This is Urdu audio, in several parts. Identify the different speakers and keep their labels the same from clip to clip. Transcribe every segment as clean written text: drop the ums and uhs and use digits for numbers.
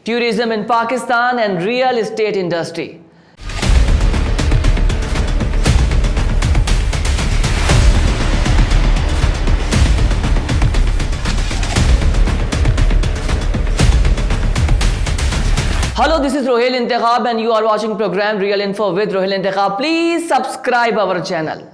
Speaker 1: tourism in Pakistan and real estate industry. Hello, this is Rohel Intikhab and you are watching program Real Info with Rohel Intikhab. Please subscribe our channel.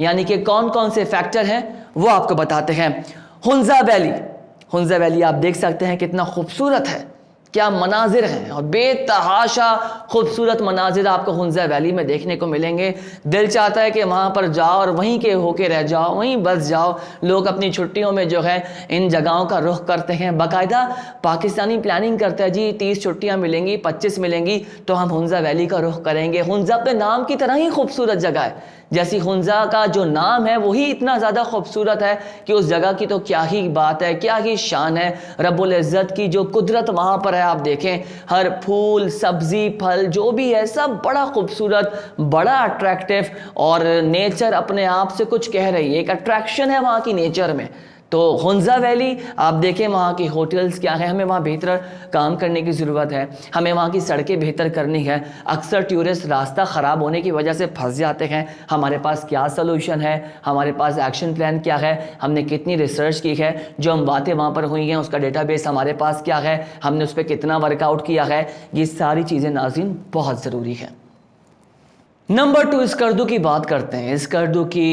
Speaker 1: یعنی کہ کون کون سے فیکٹر ہیں وہ آپ کو بتاتے ہیں۔ ہنزا ویلی، ہنزا ویلی آپ دیکھ سکتے ہیں کتنا خوبصورت ہے، کیا مناظر ہیں، اور بے تحاشا خوبصورت مناظر آپ کو ہنزا ویلی میں دیکھنے کو ملیں گے۔ دل چاہتا ہے کہ وہاں پر جاؤ اور وہیں کے ہو کے رہ جاؤ، وہیں بس جاؤ۔ لوگ اپنی چھٹیوں میں جو ہے ان جگہوں کا رخ کرتے ہیں، باقاعدہ پاکستانی پلاننگ کرتا ہے جی 30 چھٹیاں ملیں گی، 25 ملیں گی تو ہم ہنزا ویلی کا رخ کریں گے۔ ہنزا اپنے نام کی طرح ہی خوبصورت جگہ ہے، جیسی ہنزا کا جو نام ہے وہی اتنا زیادہ خوبصورت ہے کہ اس جگہ کی تو کیا ہی بات ہے، کیا ہی شان ہے۔ رب العزت کی جو قدرت وہاں پر ہے آپ دیکھیں، ہر پھول سبزی پھل جو بھی ہے سب بڑا خوبصورت، بڑا اٹریکٹیو، اور نیچر اپنے آپ سے کچھ کہہ رہی ہے، ایک اٹریکشن ہے وہاں کی نیچر میں۔ تو ہنزا ویلی آپ دیکھیں وہاں کی ہوٹلز کیا ہیں، ہمیں وہاں بہتر کام کرنے کی ضرورت ہے، ہمیں وہاں کی سڑکیں بہتر کرنی ہے۔ اکثر ٹورسٹ راستہ خراب ہونے کی وجہ سے پھنس جاتے ہیں، ہمارے پاس کیا سلوشن ہے، ہمارے پاس ایکشن پلان کیا ہے، ہم نے کتنی ریسرچ کی ہے، جو ہم باتیں وہاں پر ہوئی ہیں اس کا ڈیٹا بیس ہمارے پاس کیا ہے، ہم نے اس پہ کتنا ورک آؤٹ کیا ہے، یہ ساری چیزیں ناظرین بہت ضروری ہے۔ نمبر 2 اسکردو کی بات کرتے ہیں۔ اسکردو کی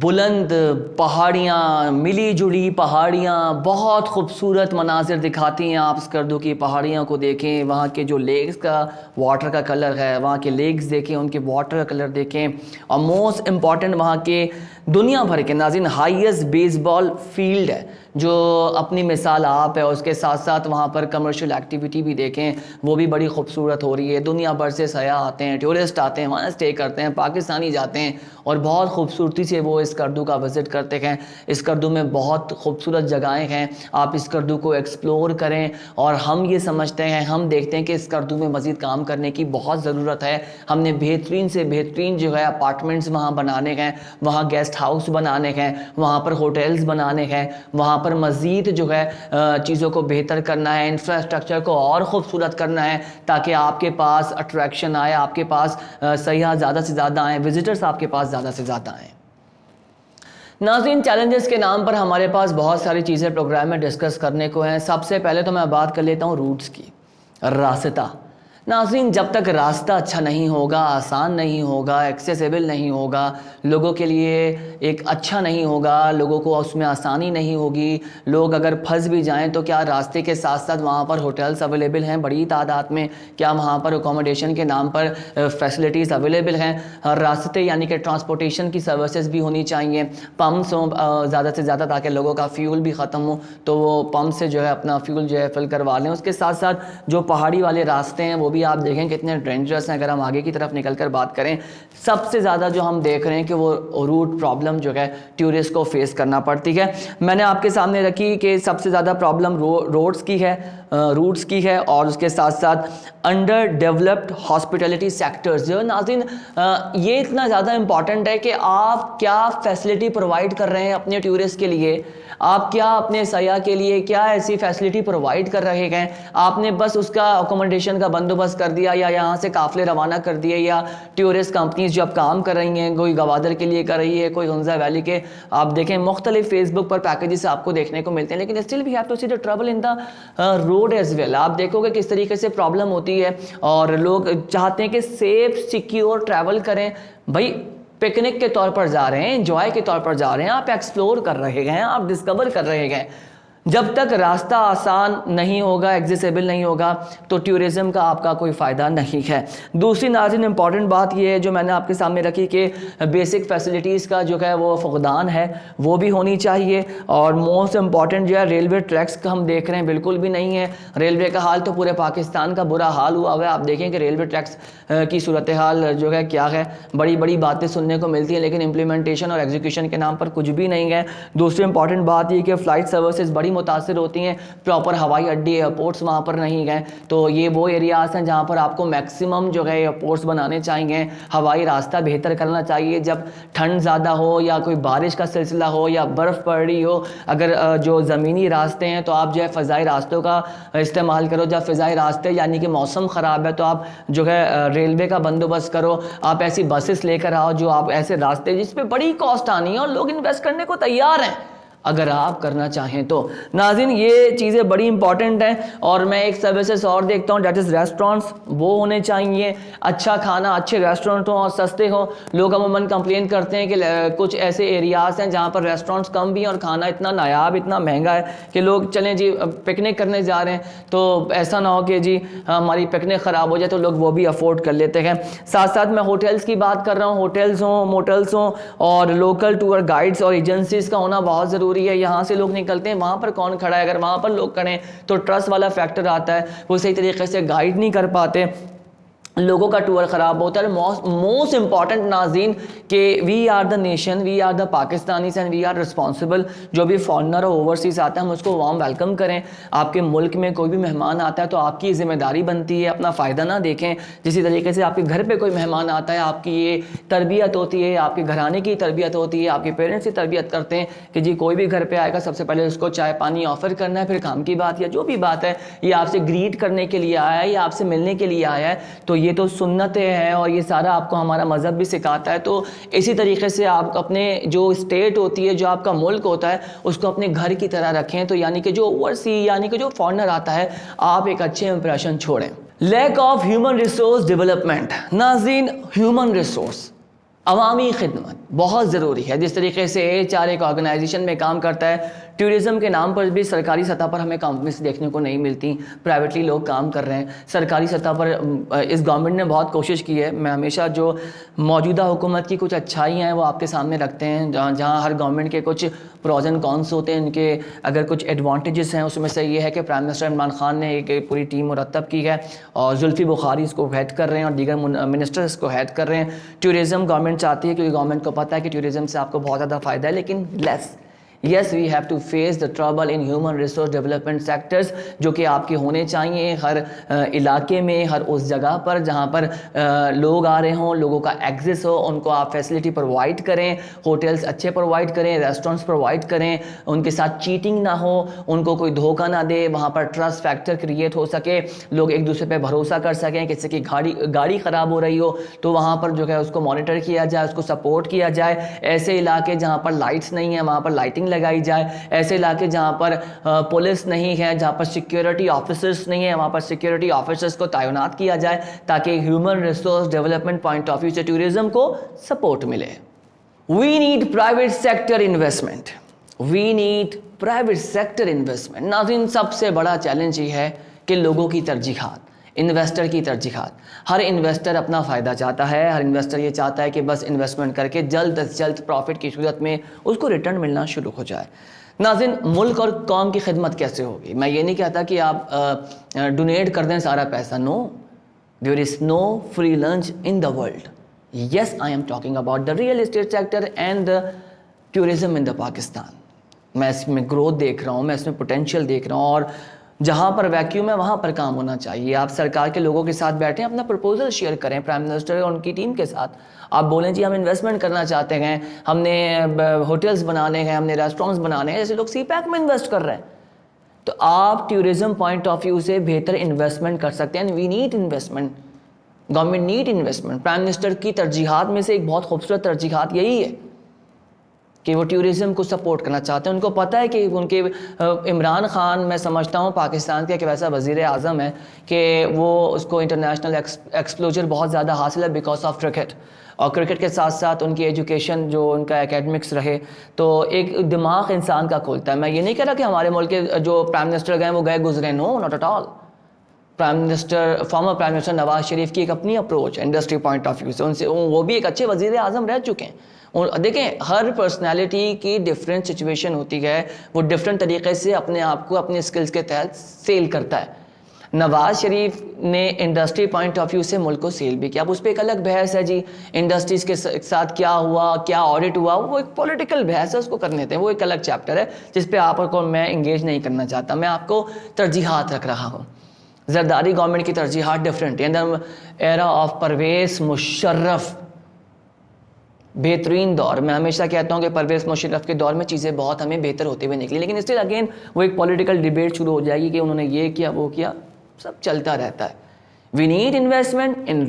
Speaker 1: بلند پہاڑیاں، ملی جڑی پہاڑیاں بہت خوبصورت مناظر دکھاتی ہیں۔ آپ اسکردو کی پہاڑیاں کو دیکھیں، وہاں کے جو لیکس کا واٹر کا کلر ہے، وہاں کے لیکس دیکھیں، ان کے واٹر کا کلر دیکھیں، اور موسٹ امپورٹنٹ وہاں کے دنیا بھر کے ناظرین ہائیسٹ بیس بال فیلڈ ہے جو اپنی مثال آپ ہے، اس کے ساتھ ساتھ وہاں پر کمرشل ایکٹیویٹی بھی دیکھیں، وہ بھی بڑی خوبصورت ہو رہی ہے۔ دنیا بھر سے سیاح آتے ہیں، ٹورسٹ آتے ہیں، وہاں اسٹے کرتے ہیں، پاکستانی جاتے ہیں اور بہت خوبصورتی سے وہ اسکردو کا وزٹ کرتے ہیں۔ اسکردو میں بہت خوبصورت جگہیں ہیں، آپ اسکردو کو ایکسپلور کریں، اور ہم یہ سمجھتے ہیں، ہم دیکھتے ہیں کہ اسکردو میں مزید کام کرنے کی بہت ضرورت ہے۔ ہم نے بہترین سے بہترین جو ہے اپارٹمنٹس وہاں بنانے ہیں، وہاں گیسٹ ہاؤس بنانے ہیں، وہاں پر ہوٹلز بنانے ہیں، وہاں پر مزید جو ہے چیزوں کو بہتر کرنا ہے، انفراسٹرکچر کو اور خوبصورت کرنا ہے، تاکہ آپ کے پاس اٹریکشن آئے، آپ کے پاس سیاح زیادہ سے زیادہ آئیں، وزٹرز آپ کے پاس زیادہ سے زیادہ آئیں۔ ناظرین چیلنجز کے نام پر ہمارے پاس بہت ساری چیزیں پروگرام میں ڈسکس کرنے کو ہیں۔ سب سے پہلے تو میں بات کر لیتا ہوں روٹس کی، راستہ۔ ناظرین جب تک راستہ اچھا نہیں ہوگا، آسان نہیں ہوگا، ایکسیسیبل نہیں ہوگا، لوگوں کے لیے ایک اچھا نہیں ہوگا، لوگوں کو اس میں آسانی نہیں ہوگی، لوگ اگر پھنس بھی جائیں تو کیا راستے کے ساتھ ساتھ وہاں پر ہوٹلز اویلیبل ہیں بڑی تعداد میں، کیا وہاں پر اکوموڈیشن کے نام پر فیسلٹیز اویلیبل ہیں، راستے یعنی کہ ٹرانسپورٹیشن کی سروسز بھی ہونی چاہیے، پمپس ہوں زیادہ سے زیادہ تاکہ لوگوں کا فیول بھی ختم ہو تو وہ پمپ سے جو ہے اپنا فیول جو ہے فل کروا لیں۔ اس کے ساتھ ساتھ جو پہاڑی والے راستے ہیں وہ بھی آپ دیکھیں کتنے ڈینجرس ہیں۔ اگر ہم آگے کی طرف نکل کر بات کریں، سب سے زیادہ جو ہم دیکھ رہے ہیں کہ وہ روٹ پرابلم جو ہے ٹورسٹ کو فیس کرنا پڑتی ہے۔ میں نے آپ کے سامنے رکھی کہ سب سے زیادہ پرابلم روٹس کی ہے اور اس کے ساتھ ساتھ انڈر ڈیولپڈ ہاسپٹیلٹی سیکٹرز۔ جو ناظرین یہ اتنا زیادہ امپورٹنٹ ہے کہ آپ کیا فیسلٹی پرووائڈ کر رہے ہیں اپنے ٹورسٹ کے لیے، آپ کیا اپنے سیاح کے لیے کیا ایسی فیسلٹی پرووائڈ کر رہے ہیں۔ آپ نے بس اس کا اکوموڈیشن کا بندوبست کر دیا، یا یہاں سے قافلے روانہ کر دیے، یا ٹورسٹ کمپنیز جو اب کام کر رہی ہیں، کوئی گوادر کے لیے کر رہی ہے، کوئی ہنزا ویلی کے آپ دیکھیں مختلف فیس بک پر پیکیجز آپ کو دیکھنے کو ملتے ہیں، لیکن still we have to see the trouble in the road as well. آپ دیکھو گے کس طریقے سے پرابلم ہوتی ہے، اور لوگ چاہتے ہیں کہ سیف سیکیور ٹریول کریں۔ بھائی پکنک کے طور پر جا رہے ہیں، انجوائے کے طور پر جا رہے ہیں، آپ ایکسپلور کر رہے ہیں، آپ ڈسکور کر رہے ہیں۔ جب تک راستہ آسان نہیں ہوگا، ایکسیسیبل نہیں ہوگا، تو ٹورزم کا آپ کا کوئی فائدہ نہیں ہے۔ دوسری ناظرین امپورٹنٹ بات یہ ہے جو میں نے آپ کے سامنے رکھی کہ بیسک فیسلٹیز کا جو ہے وہ فقدان ہے، وہ بھی ہونی چاہیے۔ اور موسٹ امپورٹنٹ جو ہے ریلوے ٹریکس کا ہم دیکھ رہے ہیں بالکل بھی نہیں ہے۔ ریلوے کا حال تو پورے پاکستان کا برا حال ہوا ہوا ہے۔ آپ دیکھیں کہ ریلوے ٹریکس کی صورتحال جو ہے کیا ہے، بڑی بڑی باتیں سننے کو ملتی ہیں لیکن امپلیمنٹیشن اور ایگزیکیوشن کے نام پر کچھ بھی نہیں ہے۔ دوسری امپورٹنٹ بات یہ کہ فلائٹ سروسز بڑی متاثر ہوتی ہیں، پراپر ہوائی اڈے ایئرپورٹس وہاں پر نہیں گئے، تو یہ وہ ایریاز ہیں جہاں پر آپ کو میکسیمم جو ہے ایئرپورٹس بنانے چاہیے، ہوائی راستہ بہتر کرنا چاہیے۔ جب ٹھنڈ زیادہ ہو یا کوئی بارش کا سلسلہ ہو یا برف پڑ رہی ہو، اگر جو زمینی راستے ہیں تو آپ جو ہے فضائی راستوں کا استعمال کرو۔ جب فضائی راستے یعنی کہ موسم خراب ہے تو آپ جو ہے ریلوے کا بندوبست کرو، آپ ایسی بسز لے کر آؤ جو آپ ایسے راستے جس پہ بڑی کاسٹ آنی ہے اور لوگ انویسٹ کرنے کو تیار ہیں۔ اگر آپ کرنا چاہیں تو. ناظرین یہ چیزیں بڑی امپورٹنٹ ہیں, اور میں ایک سروسز اور دیکھتا ہوں دیٹ از ریسٹورانٹس. وہ ہونے چاہیے, اچھا کھانا اچھے ریسٹورنٹ ہوں اور سستے ہوں. لوگ عموماً کمپلین کرتے ہیں کہ کچھ ایسے ایریاز ہیں جہاں پر ریسٹورانٹس کم بھی ہیں اور کھانا اتنا نایاب اتنا مہنگا ہے کہ لوگ چلیں جی پکنک کرنے جا رہے ہیں تو ایسا نہ ہو کہ جی ہماری پکنک خراب ہو جائے, تو لوگ وہ بھی افورڈ کر لیتے ہیں. ساتھ ساتھ میں ہوٹلس کی بات کر رہا ہوں, ہوٹلز ہوں موٹلس ہوں اور لوکل ٹور گائیڈس اور ایجنسیز کا ہونا بہت ضروری ہے. یہاں سے لوگ نکلتے ہیں, وہاں پر کون کھڑا ہے, اگر وہاں پر لوگ کھڑے ہیں تو ٹرسٹ والا فیکٹر آتا ہے, وہ صحیح طریقے سے گائیڈ نہیں کر پاتے, لوگوں کا ٹور خراب ہوتا ہے. موسٹ امپورٹنٹ ناظرین کہ we are the nation, we are the Pakistanis and we are responsible. جو بھی فارنر اور اوورسیز آتا ہے ہم اس کو وارم ویلکم کریں. آپ کے ملک میں کوئی بھی مہمان آتا ہے تو آپ کی ذمہ داری بنتی ہے اپنا فائدہ نہ دیکھیں. جسی طریقے سے آپ کے گھر پہ کوئی مہمان آتا ہے, آپ کی یہ تربیت ہوتی ہے, آپ کے گھرانے کی تربیت ہوتی ہے, آپ کے پیرنٹس کی تربیت کرتے ہیں کہ جی کوئی بھی گھر پہ آئے گا سب سے پہلے اس کو چائے پانی آفر کرنا ہے, پھر کام کی بات یا جو بھی بات ہے یہ آپ سے گریٹ کرنے کے لیے آیا ہے یا آپ سے ملنے کے لیے آیا ہے, تو یہ تو سنتیں ہیں اور یہ سارا آپ کو ہمارا مذہب بھی سکھاتا ہے. تو اسی طریقے سے آپ اپنے جو اسٹیٹ ہوتی ہے, جو آپ کا ملک ہوتا ہے, اس کو اپنے گھر کی طرح رکھیں. تو یعنی کہ جو اوورسی یعنی کہ جو فارنر آتا ہے آپ ایک اچھے امپریشن چھوڑیں. Lack of human resource development. ناظرین ہیومن ریسورس عوامی خدمت بہت ضروری ہے. جس طریقے سے HR ایک آرگنائزیشن میں کام کرتا ہے, ٹورزم کے نام پر بھی سرکاری سطح پر ہمیں کمپنیز دیکھنے کو نہیں ملتی, پرائیویٹلی لوگ کام کر رہے ہیں. سرکاری سطح پر اس گورنمنٹ نے بہت کوشش کی ہے. میں ہمیشہ جو موجودہ حکومت کی کچھ اچھائیاں ہیں وہ آپ کے سامنے رکھتے ہیں, جہاں ہر گورنمنٹ کے کچھ پروز اینڈ کونس ہوتے ہیں, ان کے اگر کچھ ایڈوانٹیجز ہیں. اس میں سے یہ ہے کہ پرائم منسٹر عمران خان نے ایک پوری ٹیم مرتب کی ہے اور زلفی بخاری اس کو ہیڈ کر رہے ہیں اور دیگر منسٹر اس کو ہیڈ کر رہے ہیں. ٹورزم گورنمنٹ چاہتی ہے کیونکہ گورنمنٹ کو پتہ ہے کہ ٹورزم سے آپ کو بہت زیادہ فائدہ ہے, لیکن Yes, we have to face the trouble in human resource development sectors جو کہ آپ کے ہونے چاہیے ہر علاقے میں, ہر اس جگہ پر جہاں پر لوگ آ رہے ہوں, لوگوں کا ایکسس ہو, ان کو آپ فیسلٹی پرووائڈ کریں, ہوٹلز اچھے پرووائڈ کریں, ریسٹورنٹس پرووائڈ کریں, ان کے ساتھ چیٹنگ نہ ہو, ان کو کوئی دھوکہ نہ دے, وہاں پر ٹرسٹ فیکٹر کریٹ ہو سکے, لوگ ایک دوسرے پہ بھروسہ کر سکیں. کسی کی گاڑی خراب ہو رہی ہو تو وہاں پر جو ہے اس کو مانیٹر کیا جائے, اس کو سپورٹ کیا جائے. ایسے علاقے جہاں پر لائٹس نہیں ہیں وہاں پر لائٹنگ لگائی جائے. ایسے علاقے جہاں پر پولیس نہیں ہے, جہاں پر سیکیورٹی آفیسرز نہیں ہیں, وہاں پر سیکیورٹی آفیسرز کو تعینات کیا جائے تاکہ human resource development point of view سے ٹورزم کو سپورٹ ملے. We need private sector investment. We need private sector investment. ناظرین سب سے بڑا چیلنج یہ ہے کہ لوگوں کی ترجیحات, انویسٹر کی ترجیحات. ہر انویسٹر اپنا فائدہ چاہتا ہے, ہر انویسٹر یہ چاہتا ہے کہ بس انویسٹمنٹ کر کے جلد از جلد پروفٹ کی صورت میں اس کو ریٹرن ملنا شروع ہو جائے. ناظرین ملک اور قوم کی خدمت کیسے ہوگی؟ میں یہ نہیں کہتا کہ آپ ڈونیٹ کر دیں سارا پیسہ. No, there is no free lunch in the world. Yes, I am talking about the real estate sector and the tourism in the Pakistan. میں اس میں گروتھ دیکھ رہا ہوں, میں اس میں پوٹینشیل دیکھ رہا ہوں, اور جہاں پر ویکیوم ہے وہاں پر کام ہونا چاہیے. آپ سرکار کے لوگوں کے ساتھ بیٹھیں, اپنا پروپوزل شیئر کریں پرائم منسٹر اور ان کی ٹیم کے ساتھ. آپ بولیں جی ہم انویسٹمنٹ کرنا چاہتے ہیں, ہم نے ہوٹلز بنانے ہیں, ہم نے ریسٹورنٹس بنانے ہیں, جیسے لوگ سی پیک میں انویسٹ کر رہے ہیں. تو آپ ٹورزم پوائنٹ آف ویو سے بہتر انویسٹمنٹ کر سکتے ہیں. We need investment, government need investment. Prime minister کی ترجیحات میں سے ایک بہت خوبصورت ترجیحات یہی ہے کہ وہ ٹورزم کو سپورٹ کرنا چاہتے ہیں. ان کو پتہ ہے کہ ان کے عمران خان, میں سمجھتا ہوں پاکستان کا ایک ویسا وزیر اعظم ہے کہ وہ اس کو انٹرنیشنل ایکسپلوجر بہت زیادہ حاصل ہے بیکاز آف کرکٹ, اور کرکٹ کے ساتھ ساتھ ان کی ایجوکیشن جو ان کا اکیڈمکس رہے تو ایک دماغ انسان کا کھولتا ہے. میں یہ نہیں کہہ رہا کہ ہمارے ملک کے جو پرائم منسٹر گئے وہ گئے گزرے, no not at all. Former prime minister Nawaz Sharif کی ایک اپنی اپروچ ہے انڈسٹری پوائنٹ آف ویو سے, ان سے وہ بھی ایک اچھے وزیر اعظم رہ چکے ہیں. اور دیکھیں ہر پرسنالٹی کی ڈفرینٹ سچویشن ہوتی ہے, وہ ڈفرینٹ طریقے سے اپنے آپ کو اپنے اسکلز کے تحت سیل کرتا ہے. نواز شریف نے انڈسٹری پوائنٹ آف ویو سے ملک کو سیل بھی کیا. اب اس پہ ایک الگ بحث ہے جی, انڈسٹریز کے ساتھ کیا ہوا, کیا آڈٹ ہوا, وہ ایک پولیٹیکل بحث ہے, اس کو کرنے دیں, وہ ایک الگ چیپٹر ہے جس پہ آپ کو میں انگیج نہیں کرنا چاہتا. میں آپ کو ترجیحات رکھ رہا ہوں. زرداری گورنمنٹ کی ترجیحات ڈفرینٹ ہیں. ایرا آف پرویز مشرف بہترین دور, میں ہمیشہ کہتا ہوں کہ پرویز مشرف کے دور میں چیزیں بہت ہمیں بہتر ہوتے ہوئے نکلی, لیکن اسٹل اگین وہ ایک پولیٹیکل ڈیبیٹ شروع ہو جائے گی کہ انہوں نے یہ کیا وہ کیا, سب چلتا رہتا ہے. We need investment in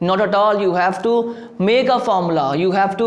Speaker 1: not at all. You have to make a formula, you have to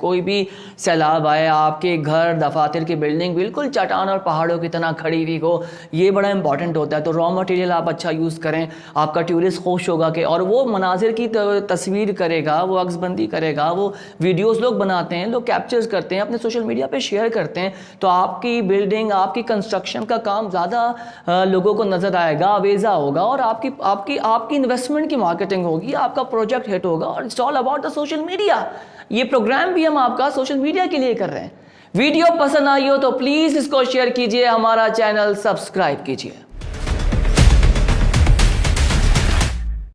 Speaker 1: کوئی بھی سیلاب آئے، آپ کے گھر دفاتر کی بلڈنگ بالکل چٹان اور پہاڑوں کی طرح کھڑی ہوئی ہو. یہ بڑا امپورٹنٹ ہوتا ہے. تو را مٹیریل آپ اچھا یوز کریں، آپ کا ٹورسٹ خوش ہوگا کہ اور وہ مناظر کی تصویر کرے گا، وہ عکس بندی کرے گا، وہ ویڈیوز لوگ بناتے ہیں، لوگ کیپچرز کرتے ہیں، اپنے سوشل میڈیا پہ شیئر کرتے ہیں. تو آپ کی بلڈنگ، آپ کی کنسٹرکشن کا کام زیادہ لوگوں کو نظر آئے گا، ویزا ہوگا، اور آپ کی انویسٹمنٹ کی مارکیٹنگ ہوگی، آپ کا پروجیکٹ ہٹ ہوگا. اور it's all about the social media. یہ پروگرام بھی ہم آپ کا سوشل میڈیا کے لیے کر رہے ہیں. ویڈیو پسند آئی ہو تو پلیز اس کو شیئر کیجئے، ہمارا چینل سبسکرائب کیجئے.